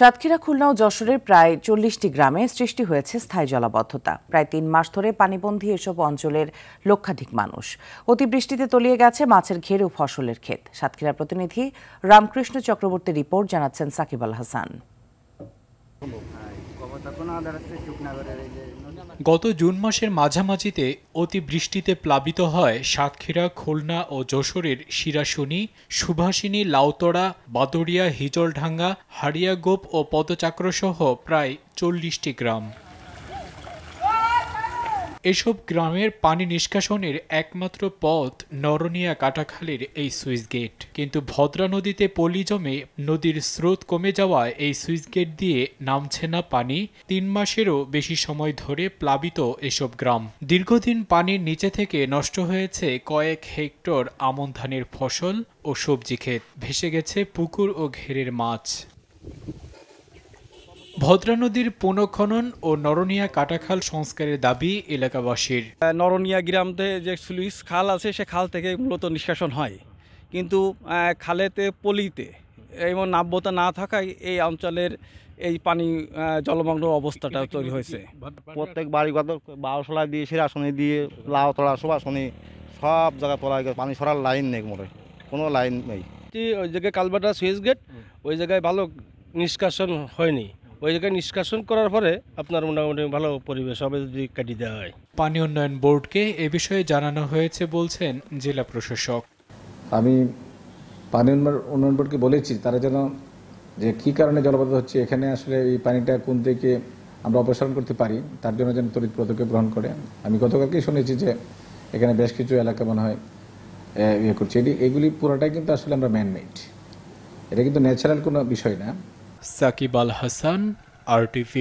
সাতক্ষীরা, খুলনা ও যশোরের প্রায় ৪০টি গ্রামে সৃষ্টি হয়েছে স্থায়ী জলাবদ্ধতা। প্রায় ৩ মাস ধরে পানিবন্দী এসব অঞ্চলের লক্ষাধিক মানুষ। অতিবৃষ্টিতে তলিয়ে গেছে মাছের ঘের ও ফসলের ক্ষেত। সাতক্ষীরা প্রতিনিধি রামকৃষ্ণ চক্রবর্তীর রিপোর্ট, জানাচ্ছেন সাকিব আল হাসান। গত জুন মাসের মাঝামাঝিতে অতিবৃষ্টিতে প্লাবিত হয় সাতক্ষীরা, খুলনা ও যশোরের শিরাশুনি, সুভাষিনী, লাউতড়া, বাদুড়িয়া, হিজলঢাঙ্গা, হাড়িয়াগোপ ও পদচাক্রসহ প্রায় ৪০টি গ্রাম। এসব গ্রামের পানি নিষ্কাশনের একমাত্র পথ নরনিয়া কাটাখালীর এই সুইচ গেট। কিন্তু ভদ্রা নদীতে পলি জমে নদীর স্রোত কমে যাওয়ায় এই সুইচ গেট দিয়ে নামছে না পানি। ৩ মাসেরও বেশি সময় ধরে প্লাবিত এসব গ্রাম। দীর্ঘদিন পানির নিচে থেকে নষ্ট হয়েছে কয়েক হেক্টর আমন ধানের ফসল ও সবজি ক্ষেত। ভেসে গেছে পুকুর ও ঘেরের মাছ। ভদ্রা নদীর পুনঃখনন ও নরনিয়া কাটাখাল সংস্কারের দাবি এলাকাবাসীর। নরনিয়া গ্রামতে যে সুইচ খাল আছে, সে খাল থেকে মূলত নিষ্কাশন হয়, কিন্তু খালেতে পলিতে এমন নাব্যতা না থাকায় এই অঞ্চলের এই পানি জলমগ্ন অবস্থাটা তৈরি হয়েছে। প্রত্যেক বাড়িগত বাউসলা দিয়ে, শিরাশুনি দিয়ে, লাউতড়া, সুভাষিনী সব জায়গায় তোলা পানি সরার লাইন নেই, কোনো লাইন নেই। ওই জায়গায় কালবাটা সুইচ গেট, ওই জায়গায় ভালো নিষ্কাশন হয়নি। ওই জায়গায় নিষ্কাশন করার পরে আপনার মোটামুটি ভালো পরিবেশ হবে যদি কাটিয়ে দেওয়া হয়। পানি উন্নয়ন বোর্ডকে এ বিষয়ে জানানো হয়েছে বলছেন জেলা প্রশাসক। আমি পানি উন্নয়ন বোর্ডকে বলেছি তারা যেন যে কী কারণে জলাবদ্ধ হচ্ছে, এখানে আসলে এই পানিটা কোন থেকে আমরা অপসারণ করতে পারি তার জন্য যেন তড়িৎ পদক্ষেপ গ্রহণ করে। আমি গতকালকেই শুনেছি যে এখানে বেশ কিছু এলাকা মনে হয় করছে। এগুলি পুরোটাই কিন্তু আসলে আমরা ম্যানমেড, এটা কিন্তু ন্যাচারাল কোনো বিষয় না। সাকিব আল হাসান, RTV।